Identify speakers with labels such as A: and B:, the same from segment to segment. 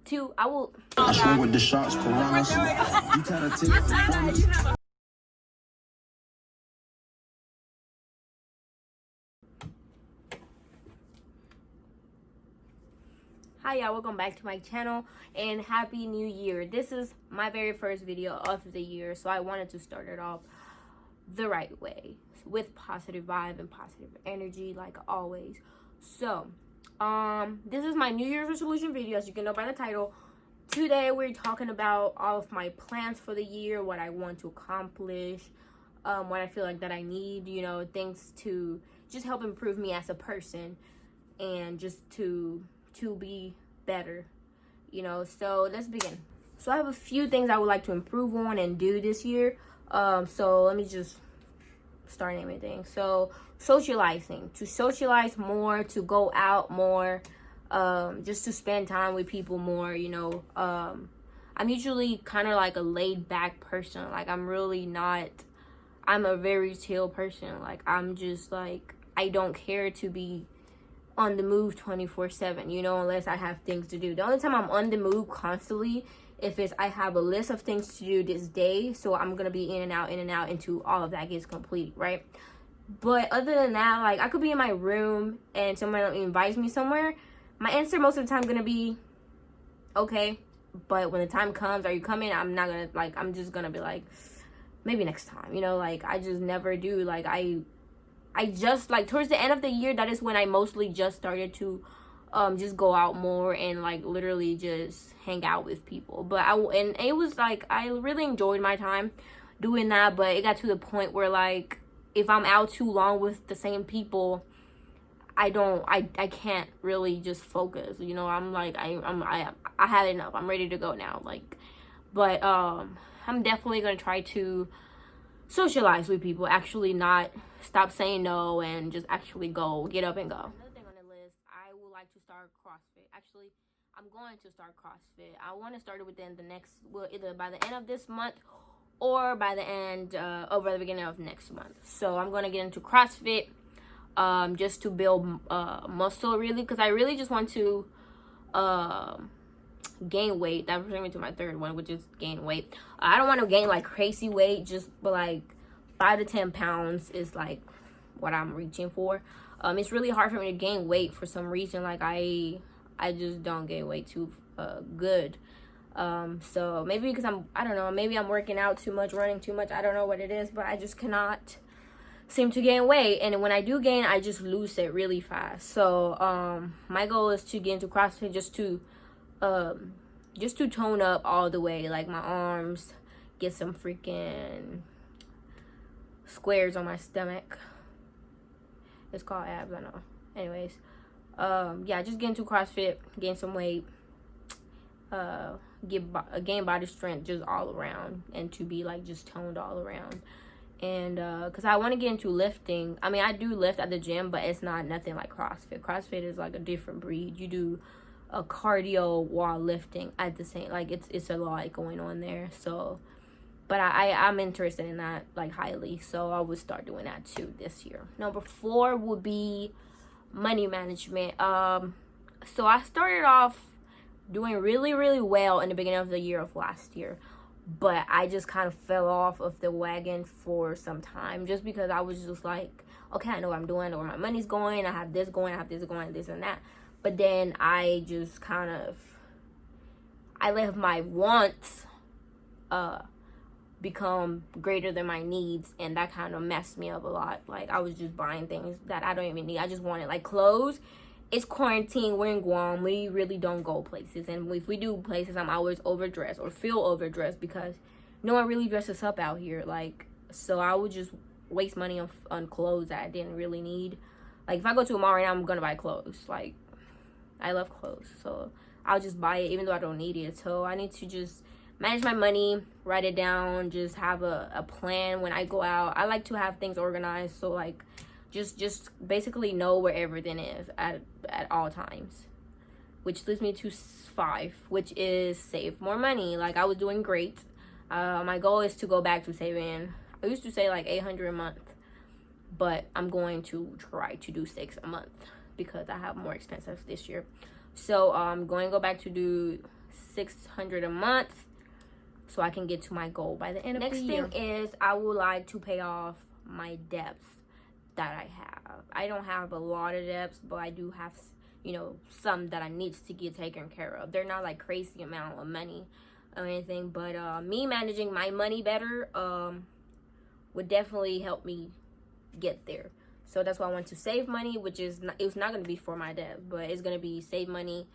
A: Two, I will.
B: I swing with the sharks, piranhas. You try to take performance.
A: Hi y'all, welcome back to my channel and happy new year. This is my very first video of the year, so I wanted to start it off the right way with positive vibe and positive energy like always. So this is my New Year's resolution video, as you can know by the title. Today we're talking about all of my plans for the year, what I want to accomplish, what I feel like that I need, you know, things to just help improve me as a person and just to be better, you know. So let's begin. So I have a few things I would like to improve on and do this year. So let me just start naming things. So socializing, to socialize more, to go out more, just to spend time with people more, you know. I'm usually kind of like a laid back person. Like I'm a very chill person. Like I'm just like, I don't care to be on the move 24/7, you know, unless I have things to do. The only time I'm on the move constantly if it's I have a list of things to do this day, so I'm gonna be in and out until all of that gets complete, right? But other than that, like I could be in my room and someone invites me somewhere, my answer most of the time gonna be okay. But when the time comes, are you coming? I'm not gonna, like, I'm just gonna be like, maybe next time, you know. Like I just never do. Like I just, like, towards the end of the year, that is when I mostly just started to just go out more and like literally just hang out with people. But and it was like I really enjoyed my time doing that, but it got to the point where like if I'm out too long with the same people, I can't really just focus, you know. I'm like I had enough. I'm ready to go now, like. But I'm definitely gonna try to socialize with people, actually not stop saying no and just actually go, get up and go. Another thing on the list, I would like to start CrossFit. Actually, I'm going to start CrossFit. I want to start it within the next, well, either by the end of this month or by the end or by the beginning of next month. So I'm going to get into CrossFit just to build muscle, really, because I really just want to gain weight. That brings me to my third one, which is gain weight. I don't want to gain like crazy weight, but like 5 to 10 pounds is like what I'm reaching for. It's really hard for me to gain weight for some reason. Like I just don't gain weight too good. So maybe because I don't know, maybe I'm working out too much, running too much. I don't know what it is, but I just cannot seem to gain weight. And when I do gain, I just lose it really fast. So my goal is to get into CrossFit just to tone up all the way, like my arms, get some freaking squares on my stomach. It's called abs, I know. Anyways, yeah, just get into CrossFit, gain some weight, gain body strength just all around, and to be like just toned all around. And because I want to get into lifting. I mean, I do lift at the gym, but it's not nothing like CrossFit. CrossFit is like a different breed. You do a cardio while lifting at the same, like it's a lot going on there. So but I'm interested in that like highly, so I would start doing that too this year. Number 4 would be money management. So I started off doing really well in the beginning of the year of last year, but I just kind of fell off of the wagon for some time, just because I was just like, okay, I know what I'm doing, or my money's going, I have this going, I have this going, this and that. But then I just kind of, I let my wants become greater than my needs, and that kind of messed me up a lot. Like I was just buying things that I don't even need. I just wanted, like, clothes. It's quarantine, we're in Guam, we really don't go places, and if we do places, I'm always overdressed or feel overdressed because no one really dresses up out here. Like, so I would just waste money on clothes that I didn't really need. Like if I go to a mall right now, I'm gonna buy clothes. Like I love clothes, so I'll just buy it even though I don't need it. So I need to just manage my money, write it down, just have a plan when I go out. I like to have things organized, so like just basically know where everything is at all times. Which leads me to 5, which is save more money. Like I was doing great. My goal is to go back to saving. I used to say like $800 a month, but I'm going to try to do 6 a month because I have more expenses this year. So I'm going to go back to do $600 a month so I can get to my goal by the end of the year. Next thing is I would like to pay off my debts that I have. I don't have a lot of debts, but I do have, you know, some that I need to get taken care of. They're not like crazy amount of money or anything, but me managing my money better would definitely help me get there. So that's why I want to save money, which is not, it's not going to be for my debt, but it's going to be save money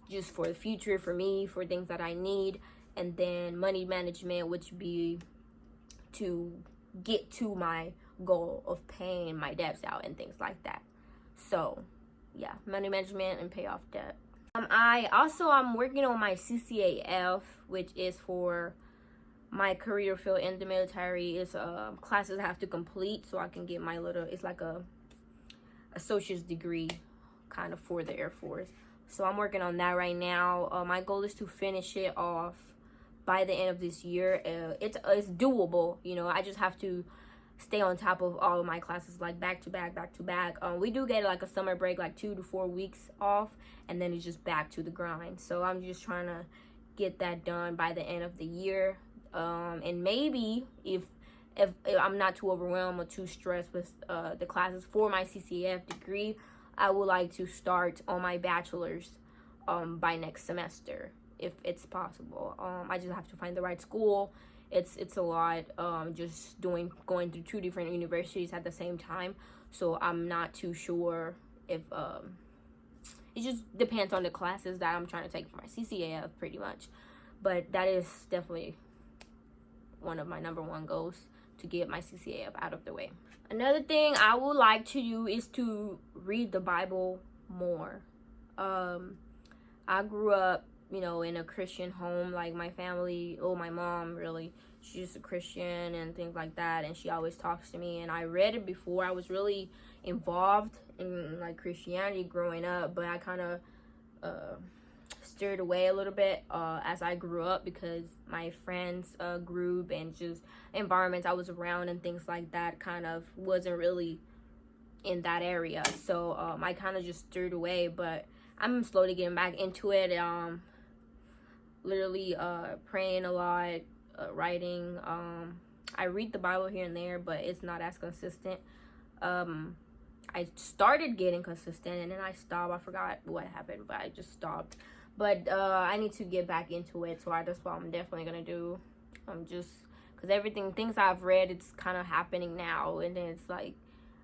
A: just for the future, for me, for things that I need. And then money management, which would be to get to my goal of paying my debts out and things like that. So yeah, money management and pay off debt. I'm working on my CCAF, which is for my career field in the military. It's classes I have to complete so I can get my little, it's like a associate's degree kind of for the Air Force. So I'm working on that right now. My goal is to finish it off by the end of this year. It's doable, you know. I just have to stay on top of all of my classes, like back to back. We do get like a summer break, like 2 to 4 weeks off, and then it's just back to the grind. So I'm just trying to get that done by the end of the year. And maybe if I'm not too overwhelmed or too stressed with the classes for my CCAF degree, I would like to start on my bachelor's by next semester, if it's possible. I just have to find the right school. It's a lot, just going through 2 different universities at the same time. So I'm not too sure if it just depends on the classes that I'm trying to take for my CCAF, pretty much. But that is definitely one of my number 1 goals, to get my CCAF out of the way. Another thing I would like to do is to read the Bible more. I grew up, you know, in a Christian home. Like my family, my mom really, she's a Christian and things like that, and she always talks to me. And I read it before. I was really involved in like Christianity growing up, but I kind of steered away a little bit as I grew up, because my friends group and just environments I was around and things like that kind of wasn't really in that area. So I kind of just steered away, but I'm slowly getting back into it. Literally praying a lot, writing. I read the Bible here and there, but it's not as consistent. I started getting consistent and then I stopped. I forgot what happened, but I just stopped. But I need to get back into it, so that's what I'm definitely gonna do. Just because things I've read, it's kind of happening now, and then it's like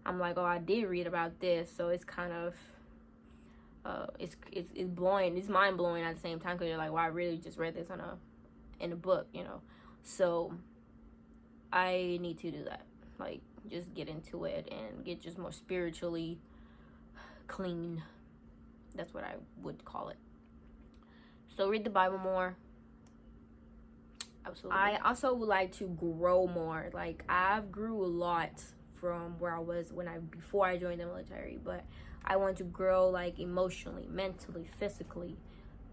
A: I'm like, oh, I did read about this, so it's kind of it's blowing, it's mind blowing at the same time, because you're like, well, I really just read this in a book, you know. So I need to do that, like just get into it and get just more spiritually clean. That's what I would call it. So read the Bible more. Absolutely. I also would like to grow more. Like I've grew a lot from where I was before I joined the military, but I want to grow like emotionally, mentally, physically,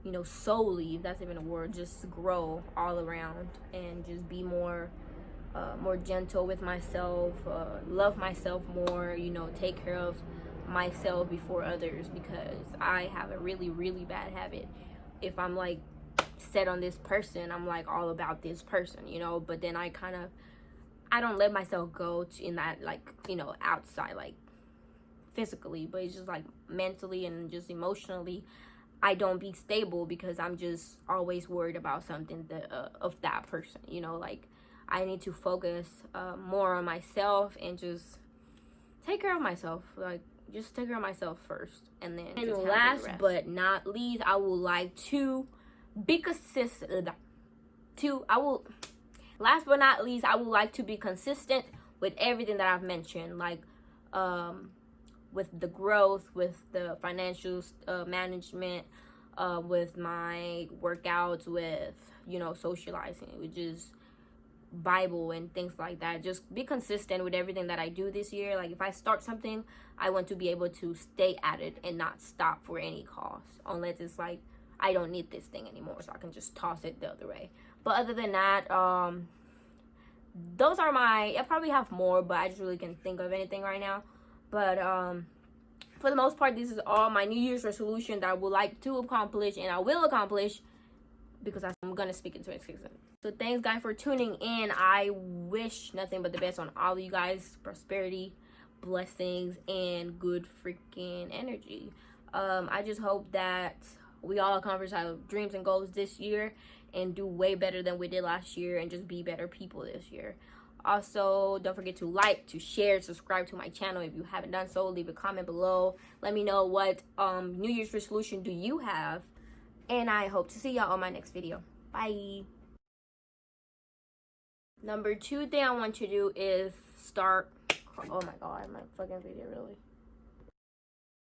A: you know, soully, if that's even a word. Just grow all around and just be more gentle with myself, love myself more, you know, take care of myself before others, because I have a really, really bad habit. If I'm like set on this person, I'm like all about this person, you know, but then I don't let myself go in that, like, you know, outside, like physically, but it's just like mentally and just emotionally, I don't be stable, because I'm just always worried about something of that person, you know. Like I need to focus more on myself and just take care of myself, like just take care of myself first, and then last but not least, I would like to be consistent. Last but not least, I would like to be consistent with everything that I've mentioned, like with the growth, with the financial management, with my workouts, with, you know, socializing, which is Bible and things like that. Just be consistent with everything that I do this year. Like if I start something, I want to be able to stay at it and not stop for any cost, unless it's like I don't need this thing anymore, so I can just toss it the other way. But other than that, those are I probably have more, but I just really can't think of anything right now. But for the most part, this is all my New Year's resolution that I would like to accomplish, and I will accomplish, because I'm gonna speak in 2026. So thanks guys for tuning in. I wish nothing but the best on all of you guys. Prosperity, blessings, and good freaking energy. I just hope that we all accomplish our dreams and goals this year and do way better than we did last year, and just be better people this year. Also, don't forget to like, to share, subscribe to my channel if you haven't done so. Leave a comment below. Let me know what New Year's resolution do you have, and I hope to see y'all on my next video. Bye. Number 2 thing I want you to do is start. Oh my god, my fucking video really.